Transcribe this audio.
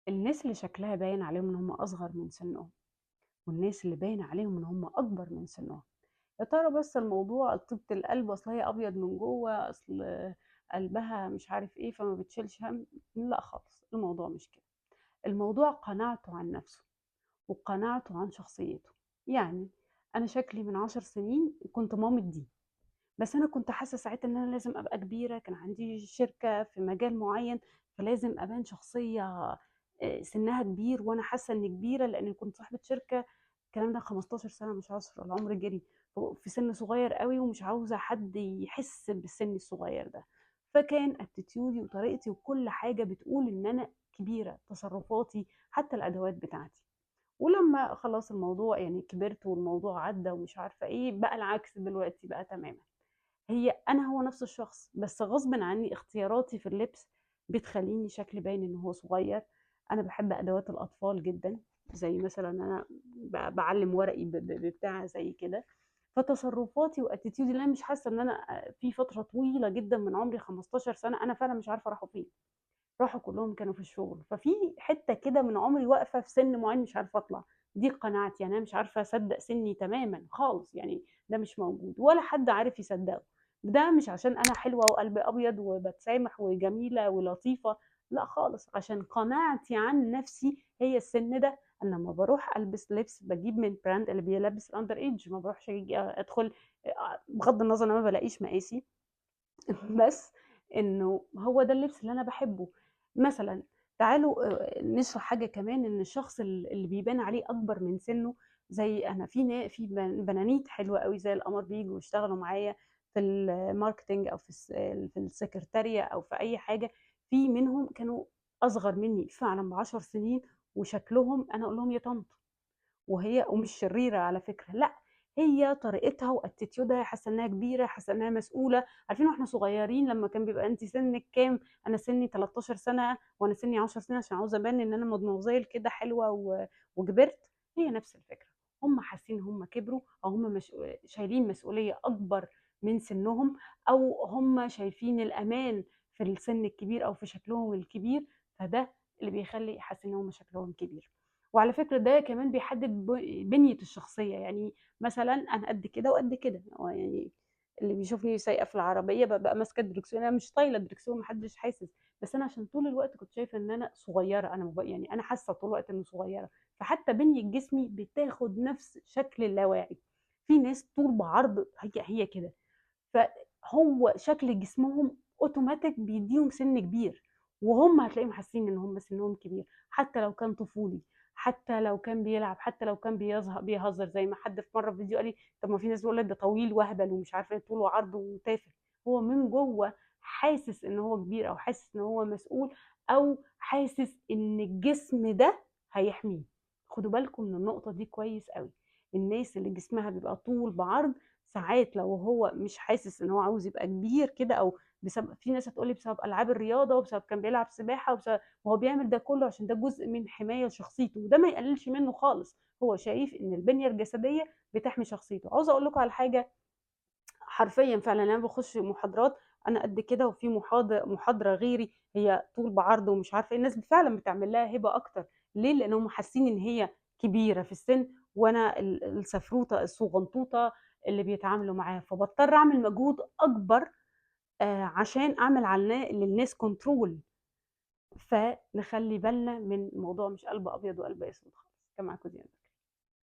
الناس اللي شكلها باين عليهم إن هم أصغر من سنهم، والناس اللي باين عليهم إن هم أكبر من سنهم، يا ترى بس الموضوع طيبة القلب أصل هي أبيض من جوه، أصل قلبها مش عارف إيه فما بتشيلش هَم؟ لأ خالص، الموضوع مش كده، الموضوع قناعته عن نفسه، وقناعته عن شخصيته، يعني أنا شكلي من 10 سنين كنت مامة دي، بس أنا كنت حاسة ساعتها إن أنا لازم أبقى كبيرة، كان عندي شركة في مجال معين، فلازم أبان شخصية سنها كبير، وأنا حاسة إني كبيرة لإني كنت صاحبة شركة. الكلام ده 15 سنة مش 10، العمر جري، في سن صغير أوي ومش عاوزة حد يحس بالسن الصغير ده، فكان attitudeي وطريقتي وكل حاجة بتقول إن أنا كبيرة، تصرفاتي حتى الأدوات بتاعتي. ولمّا خلاص الموضوع يعني كبرت والموضوع عدّى ومش عارفة إيه، بقى العكس دلوقتي بقى تمامًا. أنا هو نفس الشخص، بس غصبٍ عني اختياراتي في اللبس بتخلّيني شكلي باين إن هو صغير. أنا باحب أدوات الأطفال جدًا، زي مثلًا أنا باعلّم ورقي ببتاع زي كده، فتصرفاتي وattitudeي اللي أنا مش حاسة إن أنا في فترة طويلة جدًا من عمري 15 سنة أنا فعلًا مش عارفة راحوا فين. راحوا كلّهم كانوا في الشغل، ففي حتّة كده من عمري واقفة في سِن معيّن مش عارفة أطلع، دي قناعتي، يعني أنا مش عارفة أصدّق سِنّي تمامًا خالص، يعني ده مش موجود ولا حد عارف يصدّقه، ده مش عشان أنا حلوة وقلبي أبيض وباتسامح وجميلة ولطيفة، لأ خالص، عشان قناعتي عن نَفْسي هي السِن ده. أنا لمّا باروح ألبس لبس باجيب من brand اللي بيلبّس الunder age، ما باروحش أدخل بغض النظر إن أنا ما بالاقيش مقاسي بس إنه هو ده اللبس اللي أنا باحبه. مثلًا تعالوا نشرح حاجة كمان، إن الشخص اللي بيبان عليه أكبر من سِنّه، زي أنا في بنانيت حلوة أوي زي القمر بييجوا يشتغلوا معايا في الmarketing أو في السكرتارية أو في أي حاجة، في منهم كانوا أصغر منّي فعلًا ب10 سنين، وشكلهم أنا أقول لهم يا طنط. ومش شريرة على فكرة، لأ، هي طريقتها وأتيتيودها حاسة إنها كبيرة، حاسة إنها مسؤولة. عارفين وإحنا صغيرين لمّا كان بيبقى أنتِ سنِّك كام؟ أنا سني 13 سنة وأنا سني 10 سنين عشان عاوزة أبان إن أنا مدموزيل كده حلوة وكبرت، هي نفس الفكرة. هُم حاسين إن هُم كبروا، أو هُم مش شايلين مسؤولية أكبر من سنهم، أو هُم شايفين الأمان في السن الكبير أو في شكلهم الكبير، فده اللي بيخلّي حاسين إن هُم شكلهم كبير. وعلى فكرة ده كمان بيحدد بنية الشخصية، يعني مثلًا أنا قد كده وقد كده، هو يعني اللي بيشوفني سايقة في العربية بابقى ماسكة الدركسيون، أنا مش طايلة الدركسيون ما حدش حاسس، بس أنا عشان طول الوقت كنت شايفة إن أنا صغيرة، أنا يعني أنا حاسة طول الوقت إني صغيرة، فحتى بنية جسمي بتاخد نفس شكل اللاواعي. في ناس طول بعرض هي كده، فهو شكل جسمهم أوتوماتيك بيدّيهم سِن كبير، وهُم هتلاقيهم حاسين إن هُم سِنّهم كبير، حتى لو كان طفولي، حتى لو كان بيلعب، حتى لو كان بيهزر، زي ما حد في مرّة في فيديو قال لي: "طب ما في ناس بيقول لك ده طويل وأهبل ومش عارفة إيه، طول وعرض وتافه." هو من جوّه حاسس إن هو كبير، أو حاسس إن هو مسؤول، أو حاسس إن الجسم ده هيحميه. خدوا بالكم من النقطة دي كويس أوي، الناس اللي جسمها بيبقى طول بعرض ساعات لو هو مش حاسس إن هو عاوز يبقى كبير كده، أو في ناس هتقول لي بسبب ألعاب الرياضة، وبسبب كان بيلعب سباحة، وهو بيعمل ده كله عشان ده جزء من حماية لشخصيته، وده ما يقللش منه خالص، هو شايف إن البنية الجسدية بتحمي شخصيته. عاوزة أقول لكم على حاجة حرفيًا فعلًا، أنا باخش محاضرات أنا قد كده، وفي محاضرة غيري هي طول بعرض ومش عارفة إيه، الناس فعلًا بتعمل لها هبة أكتر. ليه؟ لأن هُم حاسين إن هي كبيرة في السن، وأنا السفروتة الصغنطوطة اللي بيتعاملوا معاها، فباضطر أعمل مجهود أكبر عشان أعمل للناس control. فنخلّي بالنا من موضوع مش قلب أبيض وقلب أسود خالص. كان معاكم ديانا.